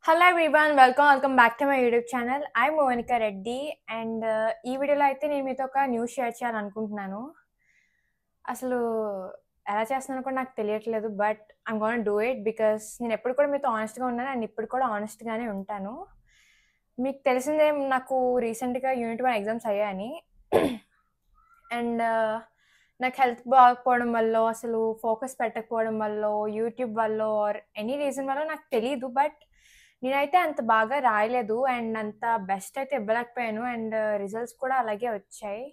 Hello everyone welcome back to my YouTube channel. I Monika Reddy and ఈ వీడియోలో అయితే నేను మీతో ఒక న్యూస్ షేర్ చేయాలనుకుంటున్నాను. అసలు ఎలా చేస్తున్నానో కూడా నాకు తెలియట్లేదు, but I'm gonna do it because నేను ఎప్పుడు కూడా మీతో ఆనెస్ట్గా ఉన్నాను అండ్ ఇప్పుడు కూడా ఆనెస్ట్గానే ఉంటాను. మీకు తెలిసిందే, నాకు రీసెంట్గా యూనిట్ 1 ఎగ్జామ్స్ అయ్యాయని. అండ్ నాకు హెల్త్ బాగోకపోవడం వల్ల, అసలు ఫోకస్ పెట్టకపోవడం వల్ల, యూట్యూబ్ వల్ల ఆర్ ఎనీ రీజన్ వల్ల నాకు తెలీదు, బట్ నేనైతే అంత బాగా రాయలేదు అండ్ అంత బెస్ట్ అయితే ఇవ్వలేకపోయాను అండ్ రిజల్ట్స్ కూడా అలాగే వచ్చాయి.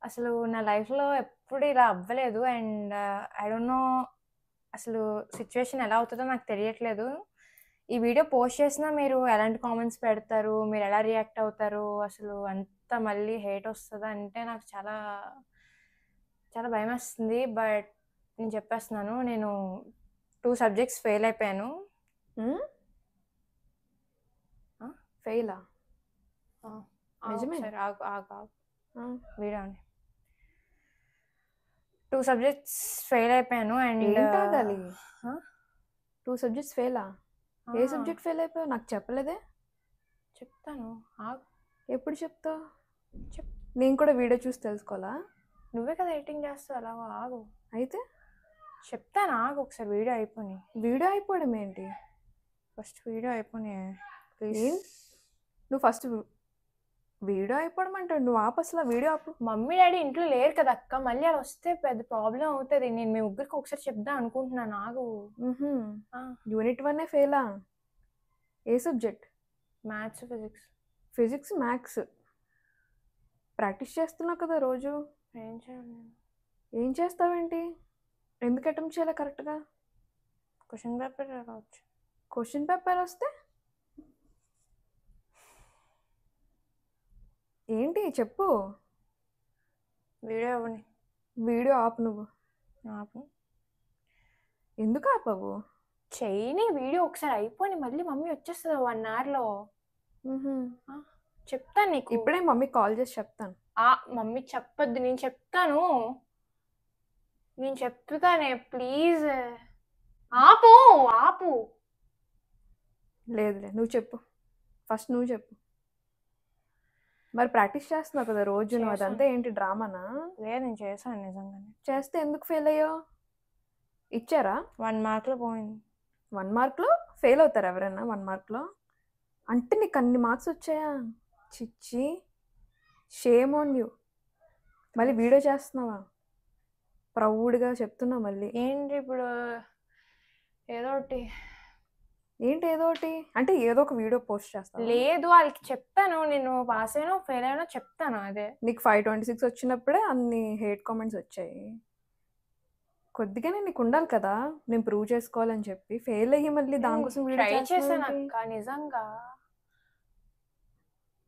అసలు నా లైఫ్లో ఎప్పుడు ఇలా అవ్వలేదు అండ్ ఐ డోంట్ నో అసలు సిచ్యువేషన్ ఎలా అవుతుందో నాకు తెలియట్లేదు. ఈ వీడియో పోస్ట్ చేసినా మీరు ఎలాంటి కామెంట్స్ పెడతారు, మీరు ఎలా రియాక్ట్ అవుతారు, అసలు అంత మళ్ళీ హేట్ వస్తుందా అంటే నాకు చాలా చాలా భయం వేస్తుంది. బట్ నేను చెప్పేస్తున్నాను, నేను 2 సబ్జెక్ట్స్ ఫెయిల్ అయిపోయాను. ఫెయిలా? నిజమే. నిజమే. ఆగు ఆగు ఆగు వీడియోని 2 సబ్జెక్ట్స్ ఫెయిల్ అయిపోయాను అండ్ ఏంటాగాలి? 2 సబ్జెక్ట్స్ ఫెయిలా? ఏ సబ్జెక్ట్ ఫెయిల్ అయిపోయావు? నాకు చెప్పలేదే. చెప్తాను, ఆగు. ఎప్పుడు చెప్తావు? చెప్ నేను కూడా వీడియో చూసి తెలుసుకోవాలా? నువ్వే కదా ఎడిటింగ్ చేస్తావు, అలా ఆగు. అయితే చెప్తాను, ఆగు ఒకసారి వీడియో అయిపోయి. వీడియో అయిపోవడం ఏంటి? ఫస్ట్ వీడియో అయిపోయి ప్లీజ్. ఏం నువ్వు ఫస్ట్ వీడియో అయిపోవడం అంటాడు, నువ్వు ఆపు, అసలు వీడియో ఆపు. మమ్మీ డాడీ ఇంట్లో లేరు కదా అక్క, మళ్ళీ అలా వస్తే పెద్ద ప్రాబ్లం అవుతుంది. నేను మీ ముగ్గురికి ఒకసారి చెప్దాం అనుకుంటున్నాను, ఆగు. యూనిట్ 1 ఫెయిలా? ఏ subject? Maths, physics. Physics, maths practice చేస్తున్నావు కదా రోజు. ఏం చేయాలి? ఏం చేస్తావేంటి? ఎందుకు అటెంప్ట్ చేయాలి కరెక్ట్గా? క్వశ్చన్ పేపర్ రావచ్చు. క్వశ్చన్ పేపర్ వస్తే ఏంటి చెప్పు. వీడియో ఇవ్వని. వీడియో ఆపు. నువ్వు ఆపు. ఎందుకు ఆపవు? చేయని వీడియో ఒకసారి అయిపోయి మళ్ళీ మమ్మీ వచ్చేస్తుంది 1 అవర్లో. చెప్తాను నీకు ఇప్పుడే మమ్మీ కాల్ చేసి చెప్తాను. మమ్మీ చెప్పొద్దు, నేను చెప్తాను, నేను చెప్తానే, ప్లీజ్ ఆపు ఆపు. లేదులే, నువ్వు చెప్పు. ఫస్ట్ నువ్వు చెప్పు. మరి ప్రాక్టీస్ చేస్తున్నావు కదా రోజు, నువ్వు అదంతా ఏంటి డ్రామానా? లేదు, నేను చేశాను నిజంగానే. చేస్తే ఎందుకు ఫెయిల్ అయ్యావు? ఇచ్చారా? 1 మార్క్లో పోయింది. 1 మార్క్లో ఫెయిల్ అవుతారు ఎవరైనా? 1 మార్క్లో అంటే నీకు అన్ని మార్క్స్ వచ్చాయా? చిచ్చి, షేమ్ ఆన్ యూ. మళ్ళీ వీడియో చేస్తున్నావా? ప్రౌడ్గా చెప్తున్నావు మళ్ళీ. ఏంటి ఇప్పుడు ఏదో ఒకటి? ఏంటి ఏదో ఒకటి అంటే? ఏదో ఒక వీడియో పోస్ట్ చేస్తాను. లేదు, వాళ్ళకి చెప్తాను, నేను పాస్ అయినా ఫెయిల్ అయినా చెప్తాను. అదే నీకు 526 వచ్చినప్పుడే అన్ని హేట్ కామెంట్స్ వచ్చాయి. కొద్దిగానే నీకు ఉండాలి కదా, నేను ప్రూవ్ చేసుకోవాలని చెప్పి. ఫెయిల్ అయ్యి మళ్ళీ దానికోసం ట్రై చేశాను అక్క, నిజంగా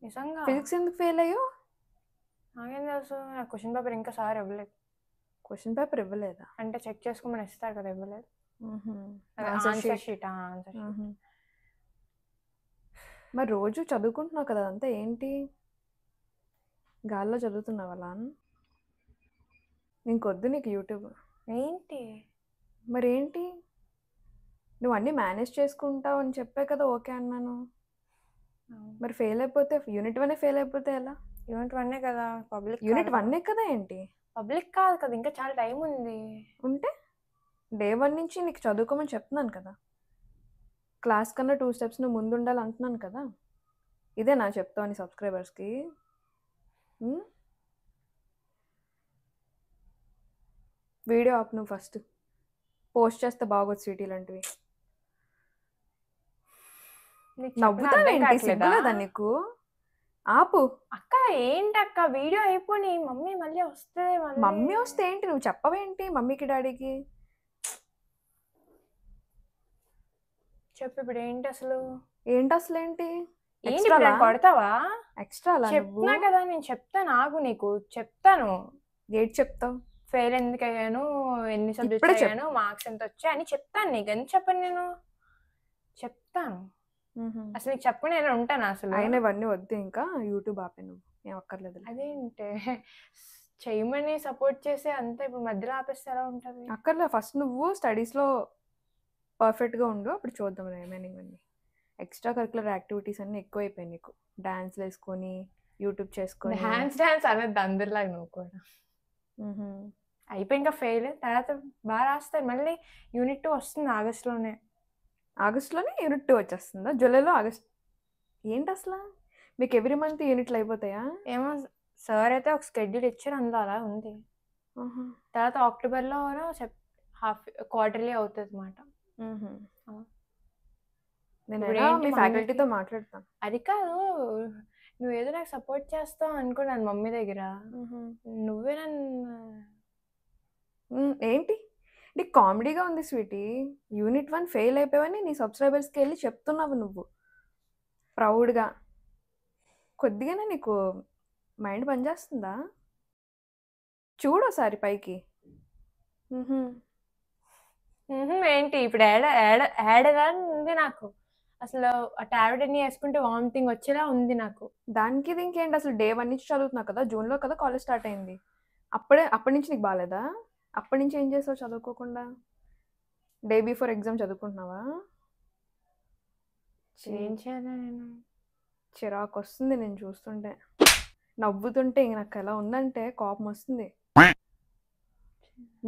నిజంగా. ఫిజిక్స్ ఎందుకు ఫెయిల్ అయ్యో? నాకేం తెలుసు, నా క్వశ్చన్ పేపర్ ఇంకా సార్ ఇవ్వలేదు. క్వశ్చన్ పేపర్ ఇవ్వలేదా? అంటే చెక్ చేసుకోమని ఇస్తారు కదా, ఇవ్వలేదు. Answer sheet. మరి రోజు చదువుకుంటున్నావు కదా, అంతా ఏంటి గాల్లో చదువుతున్నావు అలా? ఇంకొద్దు నీకు యూట్యూబ్. ఏంటి మరి ఏంటి? నువ్వు అన్నీ మేనేజ్ చేసుకుంటావు అని చెప్పే కదా ఓకే అన్నాను. మరి ఫెయిల్ అయిపోతే, యూనిట్ 1 ఫెయిల్ అయిపోతే ఎలా? యూనిట్ 1 కదా, పబ్లిక్. యూనిట్ 1 కదా ఏంటి? పబ్లిక్ కాదు కదా, ఇంకా చాలా టైం ఉంది. ఉంటే డే 1 నుంచి నీకు చదువుకోమని చెప్తున్నాను కదా, క్లాస్ కన్నా 2 స్టెప్స్ నువ్వు ముందు ఉండాలి అంటున్నాను కదా. ఇదే నా చెప్తావు నీ సబ్స్క్రైబర్స్కి. వీడియో ఆపు నువ్వు ఫస్ట్. పోస్ట్ చేస్తే బాగోదు సిటీ లాంటివి. నవ్వుతావేంటి? సిగ్గులేదా నీకు? ఆపు అక్క. ఏంటక్క, వీడియో అయిపోయి మమ్మీ మళ్ళీ వస్తే. మమ్మీ వస్తే ఏంటి? నువ్వు చెప్పవేంటి మమ్మీకి డాడీకి? చెప్పు ఇప్పుడు ఏంటి అసలు? ఏంటి అసలు ఏంటి? కొడతావా? ఎక్స్ట్రా చెప్తున్నా కదా, నేను చెప్తాను, ఆగు, నీకు చెప్తాను. ఏంటి చెప్తావు? ఫెయిల్ ఎందుకు అయ్యాను, ఎన్ని సబ్జెక్ట్స్ అయ్యాను, మార్క్స్ ఎంత వచ్చాయి అని చెప్తాను. నీకు ఎందుకు చెప్పను? నేను చెప్తాను. అసలు నీకు చెప్పు, నేను ఉంటాను అసలు. అయినా ఇవన్నీ వద్దు, ఇంకా యూట్యూబ్ ఆపే, నువ్వు ఏం అక్కర్లేదు. అదేంటే చేయమని సపోర్ట్ చేసే అంతా ఇప్పుడు మధ్యలో ఆపేస్తే ఎలా ఉంటుంది? అక్కర్లేదు, ఫస్ట్ నువ్వు స్టడీస్లో పర్ఫెక్ట్గా ఉండు, అప్పుడు చూద్దాం రిమైనింగ్ అన్ని. ఎక్స్ట్రా కరికులర్ యాక్టివిటీస్ అన్నీ ఎక్కువైపోయాయి నీకు. డాన్స్లు వేసుకొని యూట్యూబ్ చేసుకొని. డాన్స్ అనేది అందరిలాగా నువ్వు కూడా అయిపోయి ఇంకా ఫెయిల్. తర్వాత బాగా రాస్తాను. మళ్ళీ యూనిట్ 2 వస్తుంది ఆగస్ట్లోనే. ఆగస్ట్లోనే యూనిట్ 2 వచ్చేస్తుందా? జూలైలో ఆగస్ట్ ఏంటి అసలు? మీకు ఎవ్రీ మంత్ యూనిట్లు అయిపోతాయా? ఏమో సార్ అయితే ఒక స్కెడ్యూల్ ఇచ్చారు, అందులో అలా ఉంది. తర్వాత అక్టోబర్లో హాఫ్ క్వార్టర్లీ అవుతుంది అన్నమాట. నేను మీ ఫ్యాకల్టీతో మాట్లాడతాను. అది కాదు, నువ్వేదో నాకు సపోర్ట్ చేస్తావు అనుకున్నాను మమ్మీ దగ్గర. నువ్వే నన్ను ఏంటి నీకు కామెడీగా ఉంది స్వీటీ. యూనిట్ 1 ఫెయిల్ అయిపోయావని నీ సబ్స్క్రైబర్స్కి వెళ్ళి చెప్తున్నావు నువ్వు ప్రౌడ్గా. కొద్దిగానే నీకు మైండ్ పనిచేస్తుందా? చూడు ఒకసారి పైకి. ఏంటి ఇప్పుడు యాడ్ ఉంది నాకు. అసలు ఆ టాబ్లెట్ అన్ని వేసుకుంటే వామిటింగ్ వచ్చేలా ఉంది నాకు. దానికి ఇంకేంటి, అసలు డే 1 నుంచి చదువుతున్నావు కదా. జూన్లో కదా కాలేజ్ స్టార్ట్ అయింది. అప్పటి నుంచి నీకు బాగాలేదా? అప్పటి నుంచి ఏం చేసావు చదువుకోకుండా? డే బిఫోర్ ఎగ్జామ్ చదువుకుంటున్నావా? ఏం చేయాలి నేను? చిరాకు వస్తుంది నేను చూస్తుంటే. నవ్వుతుంటే ఇంక నాకు ఎలా ఉందంటే కోపం వస్తుంది.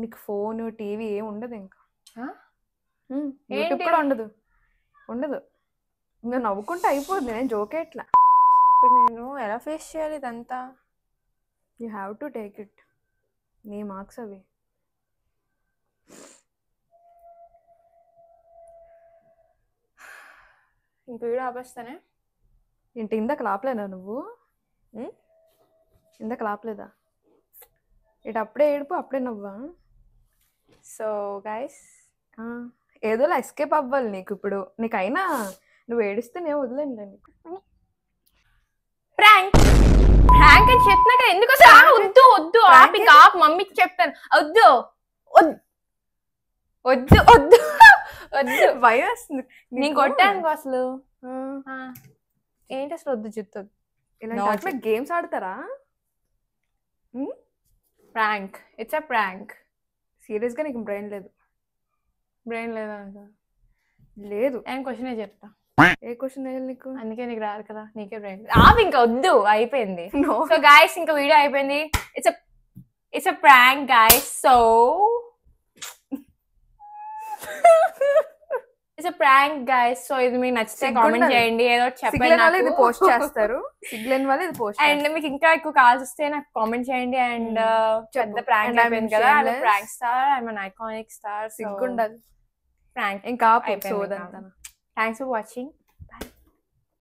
నీకు ఫోన్ టీవీ ఏం ఉండదు ఇంకా. యూట్యూబ్ కూడా ఉండదు. ఇంకా నవ్వుకుంటే అయిపోద్ది. నేను జోకేట్లా. ఇప్పుడు నేను ఎలా ఫేస్ చేయాలి ఇదంతా? You have to take it. నీ మార్క్స్ అవి. ఇంక వీడియో ఆపేస్తానే. ఏంటి ఇందాక లాపలేదా నువ్వు? ఇందాక లాపలేదా? ఇటు అప్పుడే ఏడుపు అప్పుడే నవ్వా? సో గైస్, ఏదోలా ఎస్కేప్ అవ్వాలి నీకు ఇప్పుడు. నీకైనా నువ్వు ఏడిస్తే నేను వదిలేనులే నీకు. ప్రాంక్ అని చెప్తున్నా కదా, ఎందుకు వద్దు వద్దు ఆపి ఆపు, మమ్మీకి చెప్తాను. వద్దు వద్దు వద్దు వద్దు వద్దు, భయం వస్తుంది. నేను కొట్టాను అసలు. ఏంటి అసలు? వద్దు చెప్తాను. ఇలా గేమ్స్ ఆడతారా? Prank, it's a prank. సీరియస్గా నీకు బ్రెయిన్ లేదు? బ్రెయిన్ లేదా? లేదు. నేను క్వశ్చనే చెప్తా. ఏ క్వశ్చన్ వేయాలి నీకు? అందుకే నీకు రాదు కదా, నీకే బ్రెయిన్. ఆపి ఇంకా వద్దు, అయిపోయింది. సో గైస్, ఇంకా వీడియో అయిపోయింది. It's a prank guys. So it's a prank guys. So ఇది మీకు నచ్చితే కామెంట్ చేయండి. ఏదో చెప్పండి. ఇది పోస్ట్ చేస్తారు. సిగ్లేని వాళ్ళు ఇది పోస్ట్. అండ్ మీకు ఇంకా ఎక్కువ కాల్స్ వస్తే నాకు కామెంట్ చేయండి. అండ్ పెద్ద ప్రాంక్ అయిపోయింది కదా, prank star, I'm an iconic star. సిగ్గుండాలి. ప్రాంక్ ఇంకా అయిపోయింది. Thanks for watching.